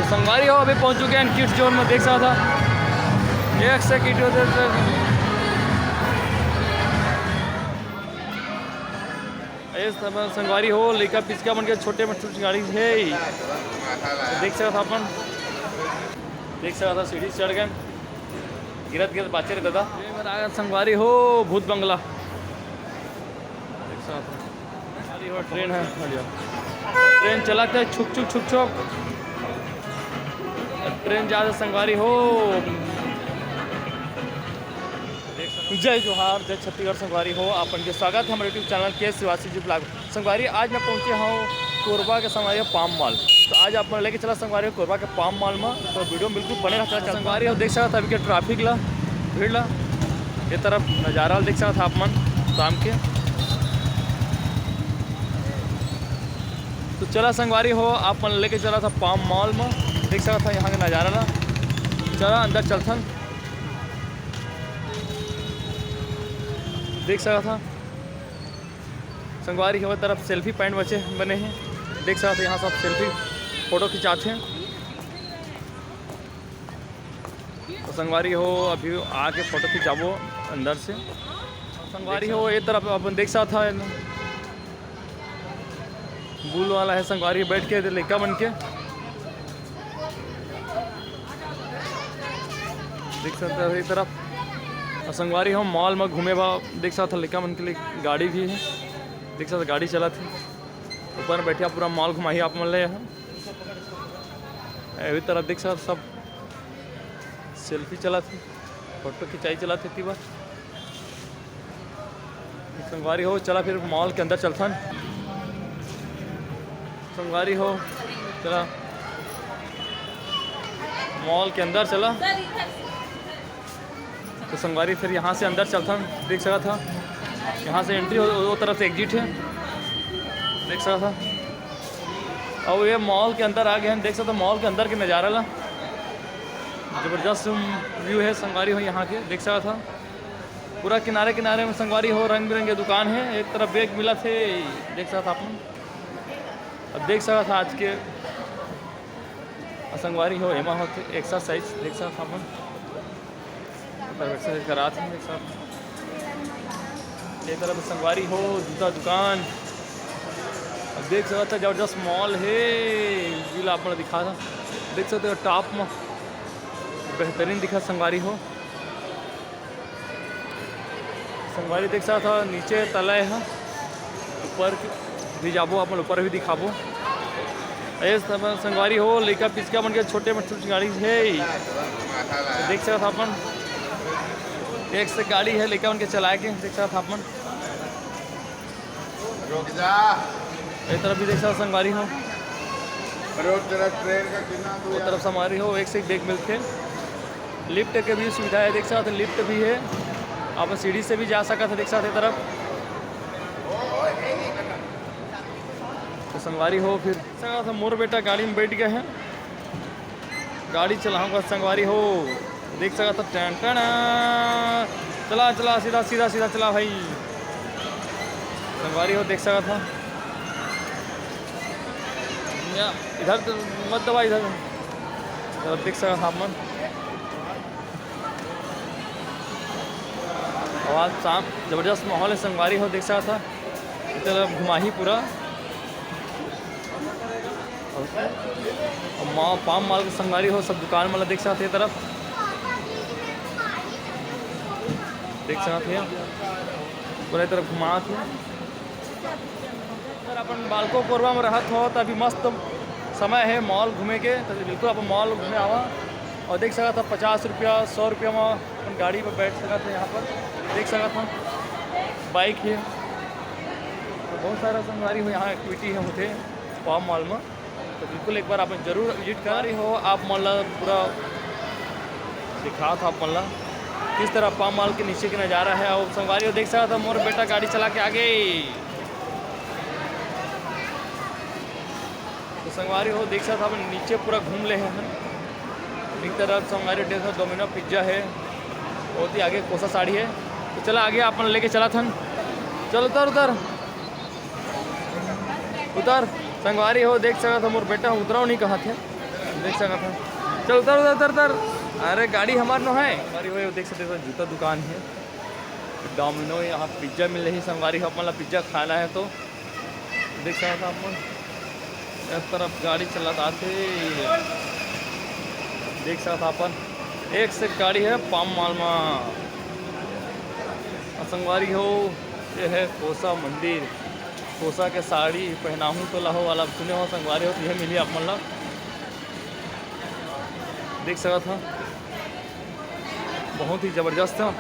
संगवारी हो अभी पहुंच चुके हैं किड्स जोन में, देख सकता था एक से किट होते संगवारी हो लेकर पिचका बन के छोटे मोटे गाड़ी है। देख सकता था अपन, देख सकता था सीढ़ी चढ़ गए, गिरत गिरत बाचे रहता था। संगवारी हो भूत बंगला, देख सकता था हो ट्रेन है, ट्रेन चलाते है छुक छुक छुक छुक, ट्रेन जाते संगवारी हो। जय जोहार, जय छत्तीसगढ़। संगवारी हो अपन के स्वागत है हमारे यूट्यूब चैनल के शिवासी जी ब्लॉग। संगवारी आज मैं पहुंचे हूँ कोरबा के संगवारी पाम मॉल। तो आज आप लेके चला संगवारी कोरबा के पाम मॉल में, तो वीडियो में बिल्कुल बने रहता है। संगवारी हो देख सकता था अभी के ट्रैफिक ला भीड़ ला, ये तरफ नज़ारा देख सकता था आप मन शाम के। तो चला संगवारी हो आप मन लेके चला था पाम मॉल में, देख सकता था यहाँ का नज़ारा ला। चला अंदर चलथन, देख सकता था संगवारी हो तरफ सेल्फी पॉइंट बचे बने हैं, देख सकता था यहाँ सब सेल्फी फ़ोटो खिंचाते हैं। तो संगवारी हो अभी आके फ़ोटो खिंचावो अंदर से। संगवारी हो एक तरफ अपन देख सकता था बुल वाला है, संगवारी बैठ के लड़का बन के देख सकते हैं। एक तरफ संगवारी हो मॉल में घूमे बा, देख सकता था लड़का मन के लिए गाड़ी भी है, देख सकता गाड़ी चला थी ऊपर बैठिया पूरा मॉल घुमाई आप मन ले। अभी तरफ देख सकता सब सेल्फी चला थी, फोटो खिंचाई चला थी बार। संगवारी हो चला फिर मॉल के अंदर चलता। संगवारी हो चला मॉल के अंदर चला, तो संगवारी फिर यहाँ से अंदर चलता देख सकता था, यहाँ से एंट्री वो तरफ से एग्जिट है, देख सकता था। और ये मॉल के अंदर आ गए हैं, देख सकता मॉल के अंदर के नज़ारा ला ज़बरदस्त व्यू है संगवारी हो यहाँ के, देख सकता था पूरा किनारे किनारे में संगवारी हो रंग बिरंगे दुकान है। एक तरफ बैग मिला थे, देख सकता था अपन। अब देख सकता था आज के संगवारी हो एमा होते एक्सरसाइज, देख सकता था अपन एक्सरसाइज करा थे। देख सकता एक तरफ संगवारी हो जूता दुकान, अब देख सकता था जबरदस्त मॉल है जिला आप दिखा था, देख सकते हो टॉप में बेहतरीन दिखा संगवारी हो। संगवारी देख सकता था नीचे तलय है, ऊपर भी जाबो अपन ऊपर भी दिखाबो। ऐसे संगवारी हो लेका पिचका बन के छोटे मोटे गाड़ी है, देख सकता था अपन एक से गाड़ी है लेकर उनके चला के, देख सकता था अपन। एक तरफ भी देख सकता संगवारी हो, वो तरफ संगवारी हो एक से एक बैग मिलते हैं। लिफ्ट के भी सुविधा है, देख सकता था लिफ्ट भी है, आप सीढ़ी से भी जा सकता था, देख सकते तरफ। तो संगवारी हो फिर सकता था मोर बेटा गाड़ी में बैठ गए हैं, गाड़ी चलाऊँगा संगवारी हो, देख सकता था टन टन चला चला सीधा सीधा सीधा चला भाई संगवारी हो, देख सकता था इधर मत दबा इधर देख सकता था मन। आवाज़ शाम ज़बरदस्त माहौल है संगवारी हो, देख सकता था इधर घुमाही पूरा और पाम माल के संगवारी हो सब दुकान वाला देख सकते तरफ, देख सकते हैं पूरा तरफ घुमा थे। अगर अपन बालको कोरबा में रहत हो तो अभी मस्त समय है मॉल घूमे के, तो बिल्कुल अपन मॉल घूमे आवा। और देख सकता था 50 रुपया 100 रुपया में अपन गाड़ी पर बैठ सकता था, यहाँ पर देख सकता था बाइक है, तो बहुत सारा संगवारी हो यहाँ एक्टिविटी है होते पाम मॉल में। तो बिल्कुल एक बार आप जरूर विजिट कर रही हो। आप मॉल पूरा दिखा था आप मॉल किस तरह पाम मॉल के नीचे का नज़ारा है। और संगवारी हो देख सकता था मोर बेटा गाड़ी चला के आगे, तो संगवारी हो देख सकता था नीचे पूरा घूम ले हैं। एक तरफ संगवारी देखो डोमिनो पिज्ज़ा है, बहुत ही आगे कोसा साड़ी है। तो चला आगे अपन लेके चला था, चल उतर उतर उतर संगवारी हो देख सकता था मोर बेटा उतराव नहीं कहा थे, देख सकता था। चल उतर उतर उतर उतर। अरे गाड़ी हमार न है हमारी वही देख सकते हो, जूता दुकान है, डोमिनो, यहाँ पिज्ज़ा मिल रही संगवारी हो, मतलब पिज्ज़ा खाना है तो देख सकता था अपन इस तरफ गाड़ी चलाता थे। देख सकता था अपन एक से गाड़ी है पाम माल में संगवारी हो। ये है कोसा मंदिर, कोसा के साड़ी पहनाऊँ तो लहो वाला सुने हो संगवारी हो, तो यह मिली आप मतलब देख सकता था, बहुत ही ज़बरदस्त था।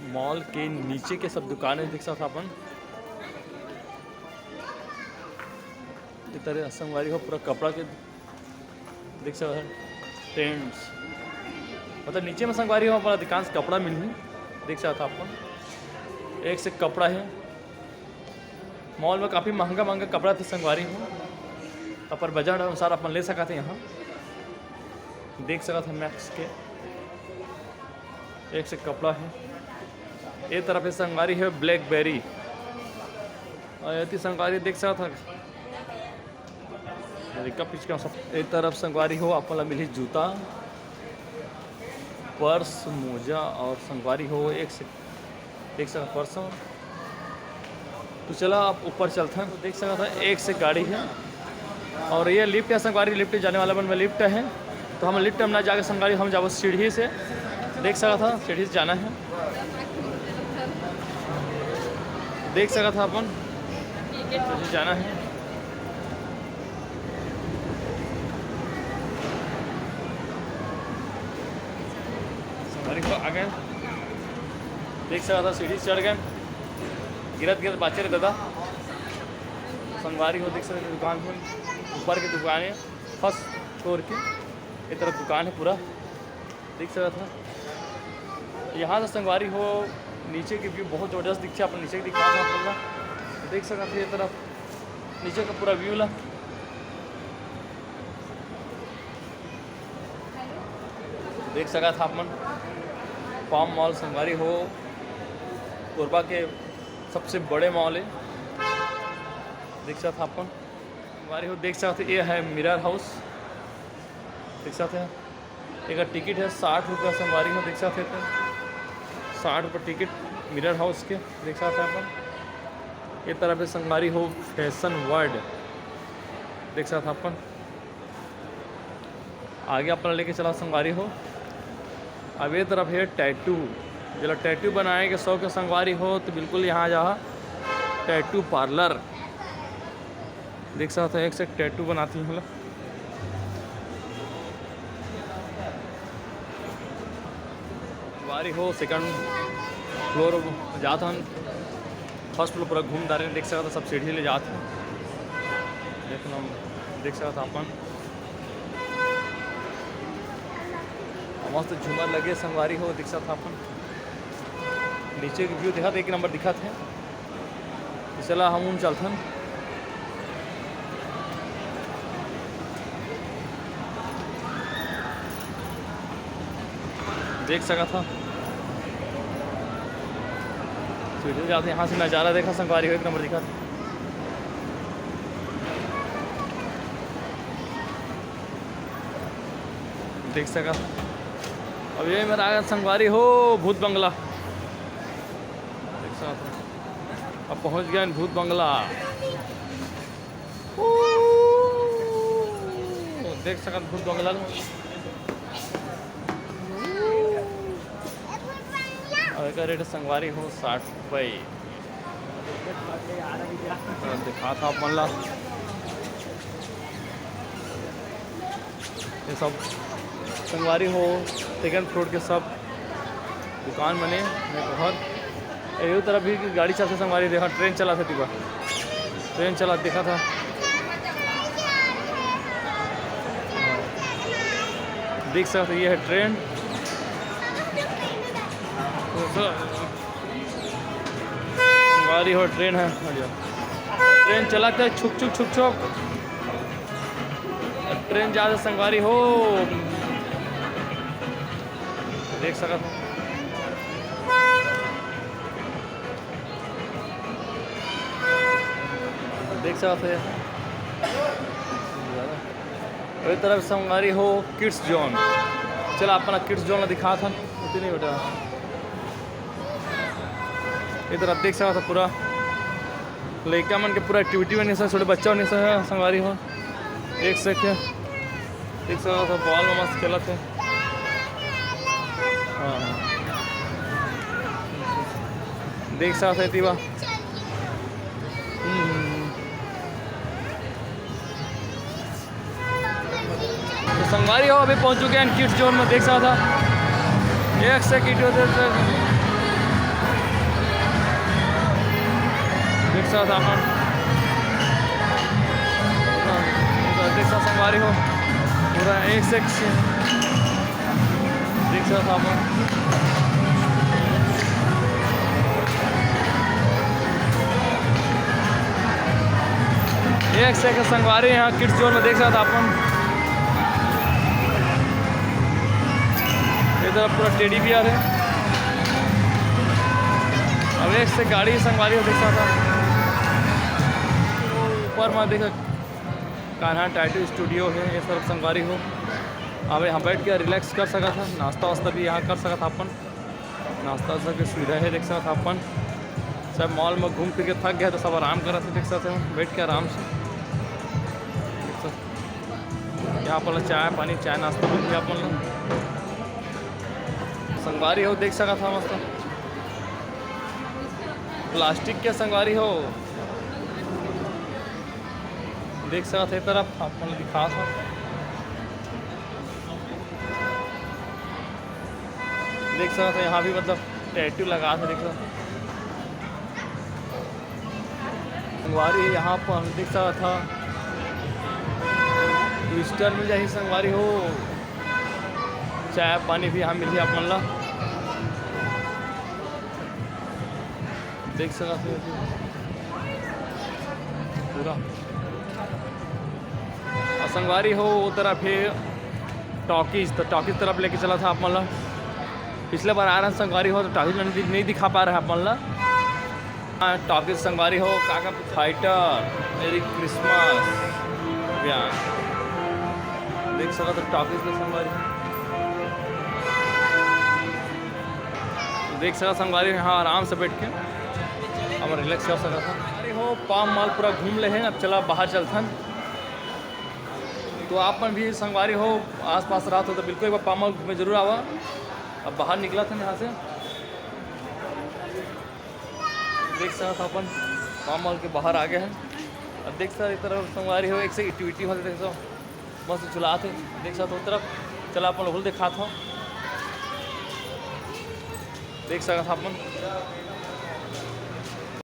मॉल के नीचे के सब दुकानें देख सकता था अपन, इस तरह संगवारी हो पूरा कपड़ा के देख सकता है ट्रेंड्स, मतलब नीचे में संगवारी हो अपना अधिकांश कपड़ा मिली देख सकता था अपन। एक से कपड़ा है मॉल में, काफ़ी महंगा महंगा कपड़ा थे संगवारी हो, पर बजट अनुसार अपन ले सका थे। यहाँ देख सका था मैक्स के एक से कपड़ा है। एक तरफ है संगवारी है ब्लैकबेरी, और ऐसी संगवारी देख सकता था पिचका सब। एक तरफ संगवारी हो अपन मिली जूता, पर्स, मोजा, और संगवारी हो एक से पर्स। तो चला आप ऊपर चलते हैं, तो देख सकता था एक से गाड़ी है, और ये लिफ्ट है संगवारी, लिफ्ट जाने वाला बन में लिफ्ट है, तो हम लिफ्ट में ना जाकर संगवारी हम जाओ सीढ़ी से, देख सका था सीढ़ी से जाना है, देख सका था अपन सीढ़ी जाना है। संगवारी को आ गए, देख सका था सीढ़ी चढ़ गए, गिरत गिरत बाचे रहे दादा संगवारी हो। देख सकते दुकान में ऊपर की दुकान है फर्स्ट फ्लोर की, एक तरफ दुकान है पूरा देख सकता था। यहाँ से संगवारी हो नीचे की व्यू बहुत ज़बरदस्त दिखती है, अपन नीचे दिखा था पूरा देख सकते थे, ये तरफ नीचे का पूरा व्यू ला देख सका था अपन। पाम मॉल संगवारी हो कोरबा के सबसे बड़े मॉल है, देख सकता था अपन संगवारी हो। देख सकते ये है मिरर हाउस, देख सकते हैं एक टिकट है 60 रुपये संगवारी हो, देख सकते थे 60 रुपये टिकट मिरर हाउस के, देख सकते हैं अपन। ये तरफ है संगवारी हो फैशन वर्ल्ड, देख सकते अपन। आगे अपना लेके चला संगवारी हो। अब ये तरफ है टैटू, जरा टैटू बनाए के शौक के संगवारी हो तो बिल्कुल यहाँ जा टैटू पार्लर, देख सकते हैं एक से टैटू बनाती हैं मतलब। संगवारी हो सेकंड फ्लोर जाता हम, फर्स्ट फ्लोर पूरा घूम रहे देख सकता सब सीढ़ी ले जाते हैं, देखना देख सकता अपन मस्त झूमर लगे संगवारी हो, देख सकता अपन नीचे की व्यू दिखा था, एक नंबर दिखा थे। चला हम उन चलते हैं, देख सका था सीढ़ी जाते यहाँ से नज़ारा देखा संगवारी हो, एक नंबर दिखा था। देख सका अब ये मेरा आगे संगवारी हो भूत बंगला, देख सका था अब पहुँच गया भूत बंगला, देख सका भूत बंगला का रेट संगवारी हो 60 रुपये, दिखा था मल्ला ये सब संगवारी हो सेकंड फ्लोर के सब दुकान बने घर। एक तरफ भी गाड़ी चलते संगवारी देखा, ट्रेन चला था तिबा, ट्रेन चला देखा था, देख सकते ये है ट्रेन, संगवारी हो ट्रेन है, ट्रेन चलाते है छुक छुक छुक छुक, ट्रेन जा रही संगवारी हो, देख सका था देख सकते और एक तरफ संगवारी हो किड्स जोन। चलो अपना किड्स जोन दिखा था इतनी बेटा। इधर आप देख सकते था पूरा लड़का मन के पूरा एक्टिविटी बनी सर, छोटे बच्चा बनी सर संगवारी हो। एक सेकेंड देख सकते था बॉल में मस्त खेला थे। हाँ देख सकते थे तीवा। तो संगवारी हो अभी पहुंच चुके हैं किड्स जोन में। देख सकता था एक सेकेंड देख सकता था अपन। देख सकता संगवारी हो पूरा एक सेक्शन देख सकता था अपन। एक सेकंड संगवारी यहाँ किड्स जोन में देख सकता था अपन। इधर पूरा टेडी बियर है। अब एक से गाड़ी संगवारी हो देख सकता था। ऊपर में देखा कान्हा टैटू स्टूडियो है, ये सब संगवारी हो। अब यहाँ बैठ के रिलैक्स कर सका था, नाश्ता वास्ता भी यहाँ कर सका था अपन। नाश्ता वास्ता की सुविधा है देख सकता था अपन। सब मॉल में घूम फिर के थक गया तो सब आराम कर रहे थे देख सकते हैं बैठ के आराम से। यहाँ पर चाय पानी चाय नाश्ता मिल गया अपन लोग। संगवारी हो देख सका था मस्त प्लास्टिक के संगवारी हो देख सका थे तरफ अपन दिखा था। देख सका था यहाँ भी मतलब टैटू लगा था देख सका संगवारी यहाँ पर देख सका था। ट्विस्टर मिल जाए संगवारी हो, चाय पानी भी यहाँ मिल जाए अपन ला देख सका पूरा। और संगवारी हो वो तरफ है टॉकीज, तो टॉकीज तरफ लेके चला था अपन ला। पिछले बार आ रहा संगवारी हो तो टॉकीज नहीं दिखा पा रहा है अपन ला। टॉकीज संगवारी हो काका फाइटर मेरी क्रिसमस देख सका तो टॉकीज में संगवारी देख सका संगवारी यहाँ आराम से बैठ के अब रिलैक्स कर सका था। अरे हो पाम मॉल पूरा घूम ले हैं, अब चला बाहर चलथन। तो आप भी संगवारी हो आसपास रहा तो बिल्कुल एक बार पाम मॉल में जरूर आवा। अब बाहर निकला था यहाँ से देख सकता था अपन पाम मॉल के बाहर आ गए हैं। अब देख सकता इस तरफ संगवारी हो एक से एक्टिविटी होती देख सकता मस्त चला थे देख सकता उस तरफ चला अपन लोग देखा था देख सकता था अपन।